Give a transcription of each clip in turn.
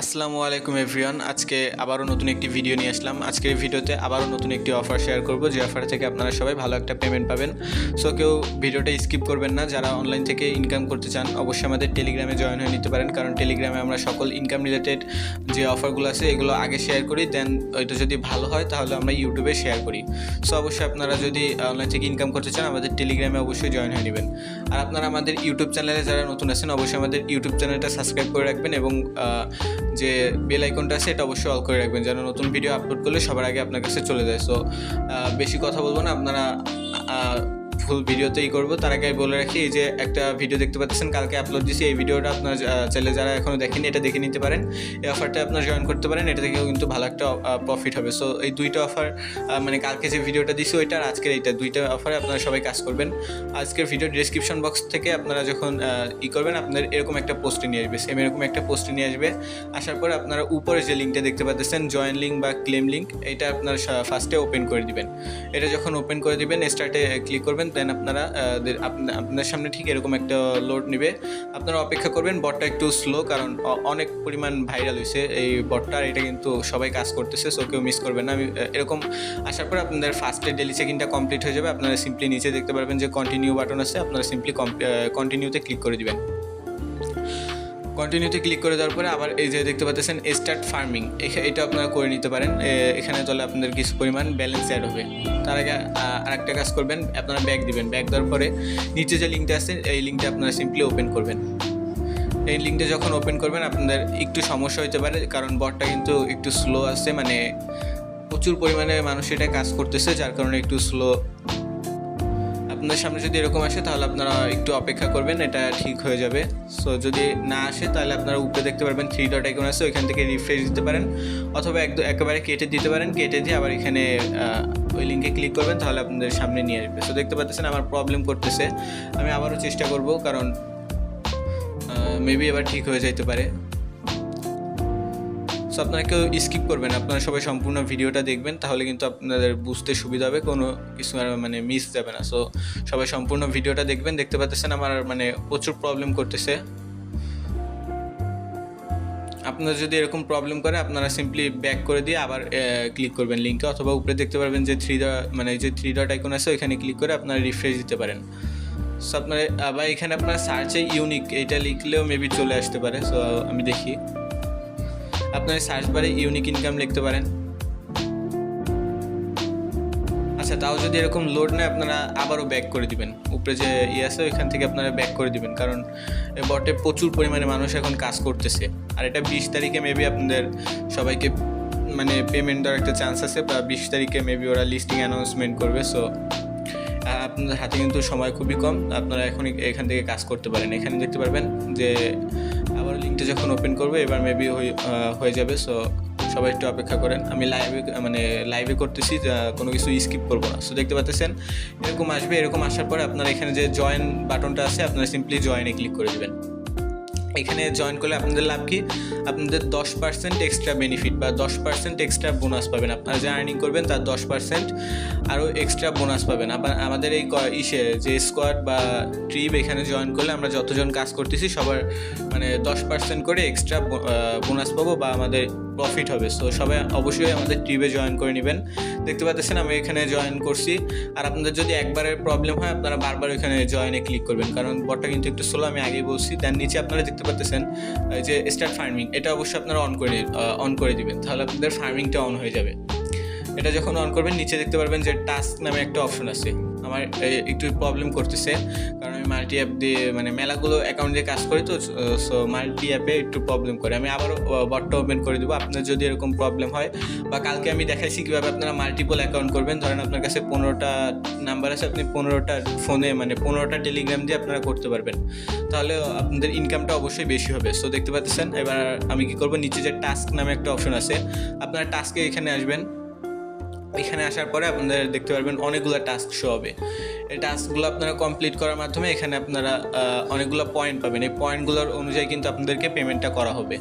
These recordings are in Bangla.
আসসালামু আলাইকুম এভরিওয়ান। আজকে আবারও নতুন একটি ভিডিও নিয়ে আসলাম। আজকের ভিডিওতে আবারও নতুন একটি অফার শেয়ার করব, যে অফার থেকে আপনারা সবাই ভালো একটা পেমেন্ট পাবেন। সো কেউ ভিডিওটা স্কিপ করবেন না। যারা অনলাইন থেকে ইনকাম করতে চান অবশ্যই আমাদের টেলিগ্রামে জয়েন হয়ে নিতে পারেন, কারণ টেলিগ্রামে আমরা সকল ইনকাম রিলেটেড যে অফারগুলো আছে এগুলো আগে শেয়ার করি, দেন ওইটা যদি ভালো হয় তাহলে আমরা ইউটিউবে শেয়ার করি। সো অবশ্যই আপনারা যদি অনলাইন থেকে ইনকাম করতে চান আমাদের টেলিগ্রামে অবশ্যই জয়েন হয়ে নেবেন। আর আপনারা আমাদের ইউটিউব চ্যানেলে যারা নতুন আছেন অবশ্যই আমাদের ইউটিউব চ্যানেলটা সাবস্ক্রাইব করে রাখবেন, এবং যে বেল আইকনটা আছে এটা অবশ্যই অল করে রাখবেন, যেন নতুন ভিডিও আপলোড করলে সবার আগে আপনার কাছে চলে যায়। সো বেশি কথা বলবো না, আপনারা ফুল ভিডিওতেই করবো। তার আগে বলে রাখি, এই যে একটা ভিডিও দেখতে পাচ্ছেন কালকে আপলোড দিয়েছি, এই ভিডিওটা আপনারা চাইলে যারা এখনও দেখেনি এটা দেখে নিতে পারেন। এই অফারটা আপনারা জয়েন করতে পারেন, এটা থেকেও কিন্তু ভালো একটা প্রফিট হবে। সো এই দুইটা অফার, মানে কালকে যে ভিডিওটা দিয়েছি ওইটা আর আজকের এইটা, দুইটা অফারে আপনারা সবাই কাজ করবেন। আজকের ভিডিও ডিসক্রিপশন বক্স থেকে আপনারা যখন করবেন আপনাদের এরকম একটা পোস্টে নিয়ে আসবে, সেম এরকম একটা পোস্টে নিয়ে আসবে। আসার পর আপনারা উপরে যে লিঙ্কটা দেখতে পাচ্ছেন জয়েন লিঙ্ক বা ক্লেম লিঙ্ক, এটা আপনারা ফার্স্টে ওপেন করে দিবেন। এটা যখন ওপেন করে দিবেন স্টার্টে ক্লিক করবেন, দেন আপনারা আপনার সামনে ঠিক এরকম একটা লোড নেবে। আপনারা অপেক্ষা করবেন। বটটা একটু স্লো, কারণ অনেক পরিমাণ ভাইরাল হয়েছে এই বটটা, আর এটা কিন্তু সবাই কাজ করতেছে, সো কেউ মিস করবেন না। আমি এরকম আসার পর আপনাদের ফার্স্টে ডেলি চেকিংটা কমপ্লিট হয়ে যাবে। আপনারা সিম্পলি নিচে দেখতে পারবেন যে কন্টিনিউ বাটন আছে, আপনারা সিম্পলি কন্টিনিউতে ক্লিক করে দিবেন। কন্টিনিউতে ক্লিক করে দেওয়ার পরে আবার এই যে দেখতে পাচ্ছেন স্টার্ট ফার্মিং, এটা আপনারা করে নিতে পারেন। এখানে তাহলে আপনাদের কিছু পরিমাণ ব্যালেন্স অ্যাড হবে। তার আগে আরেকটা কাজ করবেন, আপনারা ব্যাক দিবেন। ব্যাক দেওয়ার পরে নিচে যে লিঙ্কটা আছে এই লিঙ্কটা আপনারা সিম্পলি ওপেন করবেন। এই লিঙ্কটা যখন ওপেন করবেন আপনাদের একটু সমস্যা হতে পারে, কারণ বটটা কিন্তু একটু স্লো আছে, মানে প্রচুর পরিমাণে মানুষ এটা কাজ করতেছে, যার কারণে একটু স্লো। আপনাদের সামনে যদি এরকম আসে তাহলে আপনারা একটু অপেক্ষা করবেন, এটা ঠিক হয়ে যাবে। সো যদি না আসে তাহলে আপনারা উপরে দেখতে পারবেন 3 ডট আইকন আছে, ওইখান থেকে রিফ্রেশ দিতে পারেন, অথবা একেবারে কেটে দিতে পারেন। কেটে দিয়ে আবার এখানে ওই লিঙ্কে ক্লিক করবেন, তাহলে আপনাদের সামনে নিয়ে আসবে। সো দেখতে পাচ্ছেন আমার প্রবলেম করতেছে, আমি আবারও চেষ্টা করব, কারণ মেবি এবার ঠিক হয়ে যাইতে পারে। সো আপনারা কেউ স্কিপ করবেন, আপনারা সবাই সম্পূর্ণ ভিডিওটা দেখবেন, তাহলে কিন্তু আপনাদের বুঝতে সুবিধা হবে, কোনো কিছু মানে মিস যাবে না। সো সবাই সম্পূর্ণ ভিডিওটা দেখবেন। দেখতে পাচ্ছেন আমার মানে প্রচুর প্রবলেম করতেছে। আপনারা যদি এরকম প্রবলেম করে আপনারা সিম্পলি ব্যাক করে দিয়ে আবার ক্লিক করবেন লিঙ্কে, অথবা উপরে দেখতে পারবেন যে থ্রি ডট আইকন আছে ওইখানে ক্লিক করে আপনারা রিফ্রেশ দিতে পারেন। সো আপনারা আবার এখানে আপনার সার্চে ইউনিক এইটা লিখলেও মেবি চলে আসতে পারে। সো আমি দেখি, আপনার সার্চ বারে ইউনিক ইনকাম লিখতে পারেন। আচ্ছা, তাও যদি এরকম লোড নেয় আপনারা আবারও ব্যাক করে দিবেন। উপরে যে আছে ওইখান থেকে আপনারা ব্যাক করে দিবেন, কারণ বটে প্রচুর পরিমাণে মানুষ এখন কাজ করতেছে। আর এটা 20 তারিখে মেবি আপনাদের সবাইকে মানে পেমেন্ট দেওয়ার একটা চান্স আছে, বা 20 তারিখে মেবি ওরা লিস্টিং অ্যানাউন্সমেন্ট করবে। সো আপনাদের হাতে কিন্তু সময় খুবই কম, আপনারা এখন এখান থেকে কাজ করতে পারেন। এখানে দেখতে পারবেন যে আবার লিঙ্কটা যখন ওপেন করবে এবার মেবি হয়ে যাবে। সো সবাই একটু অপেক্ষা করেন, আমি লাইভে করতেছি, কোনো কিছু স্কিপ করবো না। সো দেখতে পাচ্ছেন এরকম আসবে। এরকম আসার পরে আপনারা এখানে যে জয়েন বাটনটা আছে আপনারা সিম্পলি জয়েনে ক্লিক করে দেবেন। এখানে জয়েন করলে আপনাদের লাভ কি, আপনাদের 10% এক্সট্রা বেনিফিট বা 10% এক্সট্রা বোনাস পাবেন। আপনারা যে আর্নিং করবেন তার 10% আরও এক্সট্রা বোনাস পাবেন। আমাদের এই যে স্কোয়াড বা ট্রিপ এখানে জয়েন করলে আমরা যতজন কাজ করতেছি সবার মানে 10% করে এক্সট্রা বোনাস পাবো, বা আমাদের প্রফিট হবে। সো সবাই অবশ্যই আমাদের ট্রিপে জয়েন করে নেবেন। দেখতে পাচ্ছেন আমি এখানে জয়েন করছি। আর আপনাদের যদি একবারের প্রবলেম হয় আপনারা বারবার এখানে জয়েনে ক্লিক করবেন, কারণ বটটা কিন্তু একটু স্লো, আমি আগেই বলছি। দেন নিচে আপনারা দেখতে পাচ্ছেন যে স্টার্ট ফার্মিং, এটা অবশ্যই আপনারা অন করে দিবেন, তাহলে আপনাদের ফার্মিংটা অন হয়ে যাবে। এটা যখন অন করবেন নিচে দেখতে পারবেন যে টাস্ক নামে একটা অপশন আছে। আমার একটু প্রবলেম করতেছে, কারণ আমি মাল্টি অ্যাপ দিয়ে মানে মেলাগুলো অ্যাকাউন্ট দিয়ে কাজ করি, তো সো মাল্টি অ্যাপে একটু প্রবলেম করে। আমি আবারও বটটা ওপেন করে দেবো। আপনার যদি এরকম প্রবলেম হয়, বা কালকে আমি দেখাইছি কীভাবে আপনারা মাল্টিপল অ্যাকাউন্ট করবেন। ধরেন আপনার কাছে 15টা নাম্বার আছে, আপনি 15টা ফোনে মানে 15টা টেলিগ্রাম দিয়ে আপনারা করতে পারবেন, তাহলে আপনাদের ইনকামটা অবশ্যই বেশি হবে। সো দেখতে পাচ্ছেন এবার আমি কী করবো, নিচে যে টাস্ক নামে একটা অপশন আছে আপনারা টাস্কে এখানে আসবেন। এখানে আসার পরে আপনাদের দেখতে পারবেন অনেকগুলো টাস্ক শো হবে। এই টাস্কগুলো আপনারা কমপ্লিট করার মাধ্যমে এখানে আপনারা অনেকগুলো পয়েন্ট পাবেন। এই পয়েন্টগুলোর অনুযায়ী কিন্তু আপনাদেরকে পেমেন্টটা করা হবে।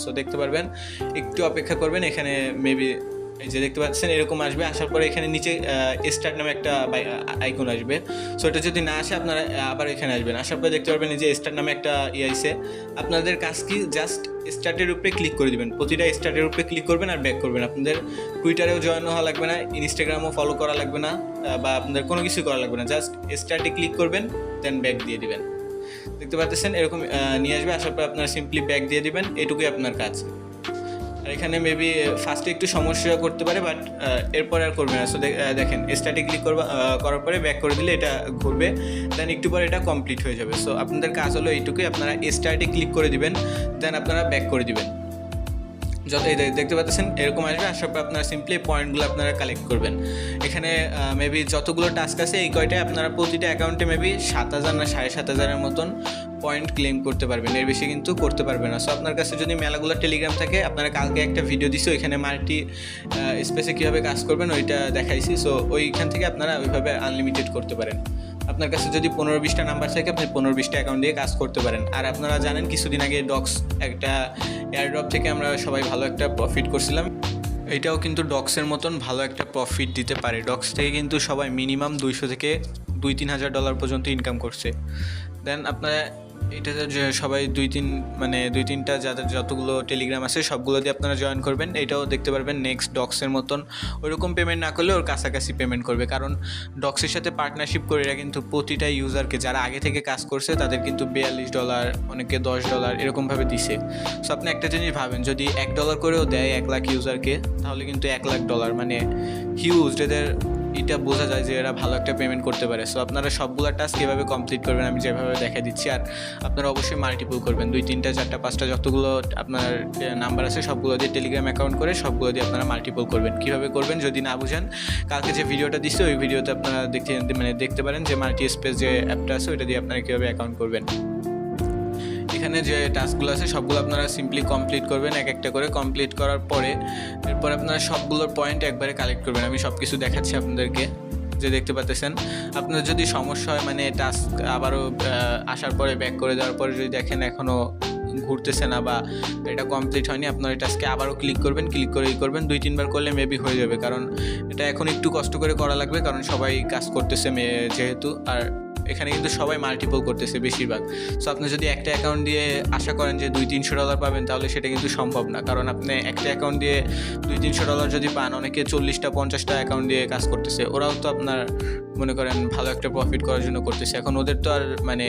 সো দেখতে পারবেন, একটু অপেক্ষা করবেন। এখানে মেবি এই যে দেখতে পাচ্ছেন এরকম আসবে। আসার পরে এখানে নিচে স্টার্ট নামে একটা আইকন আসবে। সো এটা যদি না আসে আপনারা আবার এখানে আসবেন। আসার পরে দেখতে পারবেন এই যে স্টার্ট নামে একটা আইছে। আপনাদের কাজ কি, জাস্ট স্টার্টের উপরে ক্লিক করে দিবেন, প্রতিটা স্টার্টের উপরে ক্লিক করবেন আর ব্যাক করবেন। আপনাদের টুইটারেও জয়েন হওয়া লাগবে না, ইনস্টাগ্রামও ফলো করা লাগবে না, বা আপনাদের কোনো কিছু করা লাগবে না, জাস্ট স্টার্টে ক্লিক করবেন দেন ব্যাক দিয়ে দিবেন। দেখতে পাচ্ছেন এরকম নিয়ে আসবে, আসার পর আপনারা সিম্পলি ব্যাক দিয়ে দিবেন, এটুকুই আপনার কাজ। আর এখানে মেবি ফার্স্টে একটু সমস্যা করতে পারে, বাট এরপর আর করবে না। সো দেখেন স্টার্টে ক্লিক করার পরে ব্যাক করে দিলে এটা ঘুরবে, দেন একটু পরে এটা কমপ্লিট হয়ে যাবে। সো আপনাদের কাজ হলো এইটুকুই, আপনারা স্টার্টে ক্লিক করে দিবেন, দেন আপনারা ব্যাক করে দিবেন। যত এই দেখতে পাচ্ছেন এরকম আসবে, আসার পর আপনারা সিম্পলি পয়েন্টগুলো আপনারা কালেক্ট করবেন। এখানে মেবি যতগুলো টাস্ক আছে এই কয়টায় আপনারা প্রতিটা অ্যাকাউন্টে মেবি 7,000 না 7,500-এর মতন পয়েন্ট ক্লেম করতে পারবেন, এর বেশি কিন্তু করতে পারবেন না। সো আপনার কাছে যদি মেলাগুলো টেলিগ্রাম থাকে, আপনারা কালকে একটা ভিডিও দিছি, ওইখানে মাল্টি স্পেসে কীভাবে কাজ করবেন ওইটা দেখাইছি। সো ওইখান থেকে আপনারা ওইভাবে আনলিমিটেড করতে পারেন। আপনার কাছে যদি 15-20টা নাম্বার থাকে, আপনি 15-20টা অ্যাকাউন্ট দিয়ে কাজ করতে পারেন। আর আপনারা জানেন কিছুদিন আগে ডক্স একটা এয়ারড্রপ থেকে আমরা সবাই ভালো একটা প্রফিট করছিলাম, এটাও কিন্তু ডক্সের মতন ভালো একটা প্রফিট দিতে পারে। ডক্স থেকে কিন্তু সবাই মিনিমাম 200 থেকে $2-3,000 পর্যন্ত ইনকাম করছে। দেন আপনারা এটা যে সবাই 2-3টা যাদের যতগুলো টেলিগ্রাম আছে সবগুলো দিয়ে আপনারা জয়েন করবেন। এটাও দেখতে পারবেন নেক্সট ডক্সের মতন ওইরকম পেমেন্ট না করলে ওর কাছাকাছি পেমেন্ট করবে, কারণ ডক্সের সাথে পার্টনারশিপ করে এরা কিন্তু প্রতিটা ইউজারকে যারা আগে থেকে কাজ করছে তাদের কিন্তু $42, অনেকে $10 এরকমভাবে দিছে। সো আপনি একটা জিনিস ভাবেন, যদি $1 করেও দেয় 1 লাখ ইউজারকে, তাহলে কিন্তু $1 লাখ মানে হিউজ। এদের এটা বোঝা যায় যে এরা ভালো একটা পেমেন্ট করতে পারে। সো আপনারা সবগুলো টাস্ক কীভাবে কমপ্লিট করবেন আমি যেভাবে দেখা দিচ্ছি, আর আপনারা অবশ্যই মাল্টিপল করবেন, 2, 3, 4, 5টা যতগুলো আপনার নাম্বার আছে সবগুলো দিয়ে টেলিগ্রাম অ্যাকাউন্ট করে সবগুলো দিয়ে আপনারা মাল্টিপল করবেন। কীভাবে করবেন যদি না বুঝেন, কালকে যে ভিডিওটা দিচ্ছি ওই ভিডিওতে আপনারা দেখতে পারেন যে মাল্টি স্পেস যে অ্যাপটা আছে ওইটা দিয়ে আপনারা কীভাবে অ্যাকাউন্ট করবেন। এখানে যে টাস্কগুলো আছে সবগুলো আপনারা সিম্পলি কমপ্লিট করবেন, এক একটা করে কমপ্লিট করার পরে এরপর আপনারা সবগুলোর পয়েন্ট একবারে কালেক্ট করবেন। আমি সব কিছু দেখাচ্ছি আপনাদেরকে, যে দেখতে পাচ্ছেন। আপনার যদি সমস্যা হয়, মানে টাস্ক আবারও আসার পরে ব্যাক করে দেওয়ার পরে যদি দেখেন এখনও ঘুরতেছে না বা এটা কমপ্লিট হয়নি, আপনার এই টাস্কে আবারও ক্লিক করবেন, ক্লিক করেই করবেন 2-3 বার করলে মেবি হয়ে যাবে, কারণ এটা এখন একটু কষ্ট করে করা লাগবে, কারণ সবাই কাজ করতেছে যেহেতু, আর এখানে কিন্তু সবাই মাল্টিপল করতেছে বেশিরভাগ। সো আপনি যদি একটা অ্যাকাউন্ট দিয়ে আশা করেন যে $200-300 পাবেন, তাহলে সেটা কিন্তু সম্ভব না, কারণ আপনি একটা অ্যাকাউন্ট দিয়ে $200-300 যদি পান, অনেকে 40টা-50টা অ্যাকাউন্ট দিয়ে কাজ করতেছে, ওরাও তো আপনার মনে করেন ভালো একটা প্রফিট করার জন্য করতেছে। এখন ওদের তো আর মানে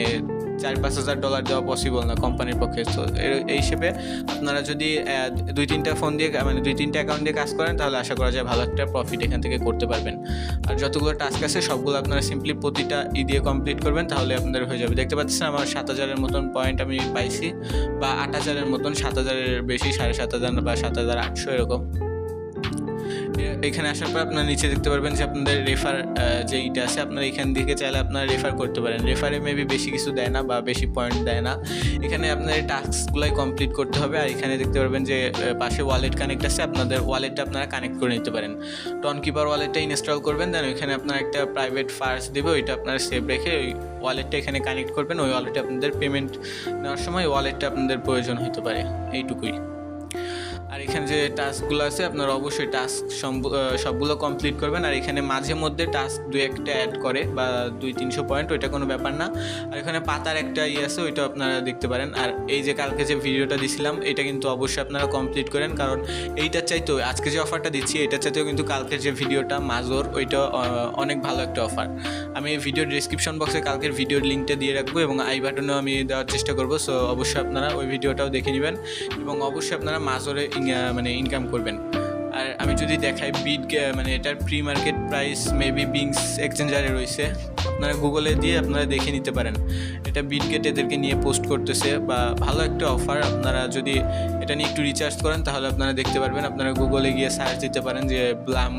$4-5,000 দেওয়া পসিবল না কোম্পানির পক্ষে। তো এই হিসেবে আপনারা যদি 2-3টা ফোন দিয়ে মানে 2-3টা অ্যাকাউন্ট দিয়ে কাজ করেন, তাহলে আশা করা যায় ভালো একটা প্রফিট এখান থেকে করতে পারবেন। আর যতগুলো টাস্ক আছে সবগুলো আপনারা সিম্পলি প্রতিটা দিয়ে কমপ্লিট করবেন, তাহলে আপনাদের হয়ে যাবে। দেখতে পাচ্ছেন আমার 7,000-এর মতন পয়েন্ট আমি পাইছি, বা 8,000-এর মতন, 7,000-এর বেশি, 7,500 বা 7,800 এরকম। এখানে আসার পর আপনারা নিচে দেখতে পারবেন যে আপনাদের রেফার যে ইটা আছে, আপনারা এখান থেকে চাইলে আপনারা রেফার করতে পারেন। রেফারে মেবি বেশি কিছু দেয় না বা বেশি পয়েন্ট দেয় না, এখানে আপনাদের টাস্কগুলোই কমপ্লিট করতে হবে। আর এখানে দেখতে পারবেন যে পাশে ওয়ালেট কানেক্ট আছে, আপনাদের ওয়ালেটটা আপনারা কানেক্ট করে নিতে পারেন। টনকিপার ওয়ালেটটা ইনস্টল করবেন, দেন ওইখানে আপনার একটা প্রাইভেট ফার্স্ট দেবে, ওইটা আপনারা সেভ রেখে ওই ওয়ালেটটা এখানে কানেক্ট করবেন। ওই ওয়ালেটে আপনাদের পেমেন্ট নেওয়ার সময় ওয়ালেটটা আপনাদের প্রয়োজন হতে পারে, এইটুকুই। আর এখানে যে টাস্কগুলো আছে আপনারা অবশ্যই টাস্ক সবগুলো কমপ্লিট করবেন। আর এখানে মাঝে মধ্যে টাস্ক 2-1টা অ্যাড করে বা 200-300 পয়েন্ট, ওইটা কোনো ব্যাপার না। আর এখানে পাতার একটা আছে, ওইটা আপনারা দেখতে পারেন। আর এই যে কালকে যে ভিডিওটা দিছিলাম, এটা কিন্তু অবশ্যই আপনারা কমপ্লিট করেন, কারণ এইটার চাইতেও আজকে যে অফারটা দিচ্ছি এটার চাইতেও কিন্তু কালকের যে ভিডিওটা মাজর, ওইটা অনেক ভালো একটা অফার। আমি এই ভিডিওর ডিসক্রিপশন বক্সে কালকের ভিডিওর লিঙ্কটা দিয়ে রাখবো এবং আই বাটনেও আমি দেওয়ার চেষ্টা করবো। সো অবশ্যই আপনারা ওই ভিডিওটাও দেখে নেবেন এবং অবশ্যই আপনারা মাজরে মানে ইনকাম করবেন। আর আমি যদি দেখাই মানে এটার প্রি মার্কেট প্রাইস মেবি বিংস এক্সচেঞ্জারে রয়েছে, আপনারা গুগলে দিয়ে আপনারা দেখে নিতে পারেন। এটা বিটগেট এদেরকে নিয়ে পোস্ট করতেছে, বা ভালো একটা অফার। আপনারা যদি এটা নিয়ে একটু রিচার্জ করেন তাহলে আপনারা দেখতে পারবেন। আপনারা গুগলে গিয়ে সার্চ দিতে পারেন যে ব্লাম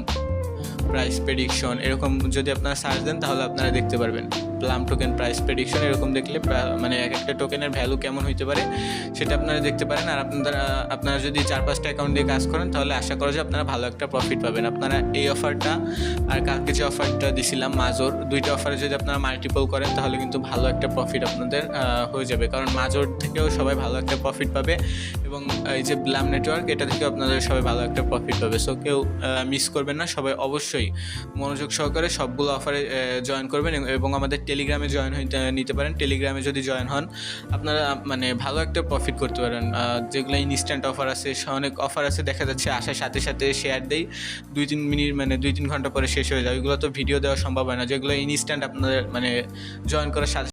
প্রাইস প্রেডিকশন, এরকম যদি আপনারা সার্চ দেন তাহলে আপনারা দেখতে পারবেন প্লাম টোকেন প্রাইস প্রেডিকশন। এরকম দেখলে মানে এক একটা টোকেনের ভ্যালু কেমন হইতে পারে সেটা আপনারা দেখতে পারেন। আর আপনারা যদি 4-5টা অ্যাকাউন্ট দিয়ে কাজ করেন তাহলে আশা করা যায় আপনারা ভালো একটা প্রফিট পাবেন। আপনারা এই অফারটা আর কালকে যে অফারটা দিছিলাম মাজর, 2টা অফারে যদি আপনারা মাল্টিপল করেন তাহলে কিন্তু ভালো একটা প্রফিট আপনাদের হয়ে যাবে, কারণ মাজর থেকেও সবাই ভালো একটা প্রফিট পাবে এবং এই যে ব্লাম নেটওয়ার্ক এটা থেকেও আপনাদের সবাই ভালো একটা প্রফিট পাবে। সো কেউ মিস করবেন না, সবাই অবশ্যই মনোযোগ সহকারে সবগুলো অফারে জয়েন করবেন এবং আমাদের টেলিগ্রামে জয়েন নিতে পারেন। টেলিগ্রামে যদি জয়েন হন আপনারা মানে ভালো একটা প্রফিট করতে পারেন। যেগুলো ইনস্ট্যান্ট অফার আছে, অনেক অফার আছে, দেখা যাচ্ছে আসার সাথে সাথে শেয়ার দেই 2-3 মিনিট মানে 2-3 ঘন্টা পরে শেষ হয়ে যায়। ওইগুলো তো ভিডিও দেওয়া সম্ভব হয় না। যেগুলো ইনস্ট্যান্ট আপনাদের মানে জয়েন করার সাথে